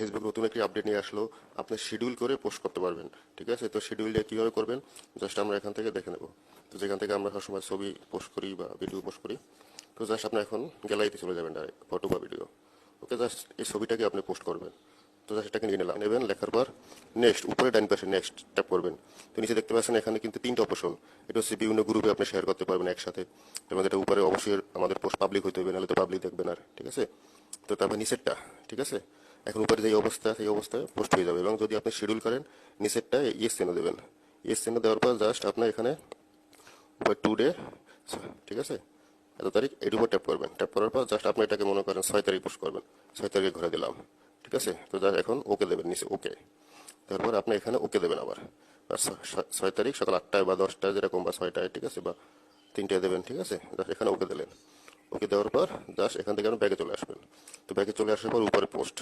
Facebook নতুন একটি update নিয়ে আসলো, আপনি শিডিউল করে পোস্ট করতে পারবেন। ঠিক আছে, তো শিডিউলটা কীভাবে করবেন জাস্ট আমরা এখান থেকে দেখে নেব। তো যেখান থেকে আমরা সবসময় ছবি পোস্ট করি বা ভিডিও পোস্ট করি, তো জাস্ট আপনি এখন গ্যালারিতে চলে যাবেন, ডাইরেক্ট ফটো বা ভিডিও। ওকে, জাস্ট এই ছবিটাকে আপনি পোস্ট করবেন। তো জাস্ট এটাকে নিয়ে নেবেন, লেখার পর নেক্সট, উপরে ডান পাশে নেক্সট ট্যাপ করবেন। তো নিচে দেখতে পাচ্ছেন এখানে কিন্তু 3টা অপশন। এটা হচ্ছে বিভিন্ন গ্রুপে আপনি শেয়ার করতে পারবেন একসাথে, এবং এটা উপরে অবশ্যই আমাদের পোস্ট পাবলিক হইতে হবে, নাহলে তো পাবলিক দেখবেন আর। ঠিক আছে, তো তারপর নিচেরটা, ঠিক আছে, এখন উপরে যে অবস্থা সেই অবস্থায় পোস্ট হয়ে যাবে। এবং যদি আপনি শিডিউল করেন, নিচেরটা ইয়েস চিহ্ন দেবেন। ইয়েস চিহ্ন দেওয়ার পর জাস্ট আপনার এখানে উপরে টুডে, ঠিক আছে, এত তারিখ এর উপর ট্যাপ করবেন। ট্যাপ করার পর জাস্ট আপনি এটাকে মনে করেন 6 তারিখ পোস্ট করবেন। 6 তারিখে ঘুরে দিলাম। ঠিক আছে, তো জাস্ট এখন ওকে দেবেন নিচে, ওকে। তারপর আপনি এখানে ওকে দেবেন আবার। আর 6 তারিখ সকাল 8টায় বা 10টায় যেরকম, বা 6টায়, ঠিক আছে, বা 3টায় দেবেন। ঠিক আছে, জাস্ট এখানে ওকে দিলেন। ওকে দেওয়ার পর জাস্ট এখান থেকে আপনি ব্যাগে চলে আসবেন। তো ব্যাগে চলে আসার পর উপরে পোস্ট,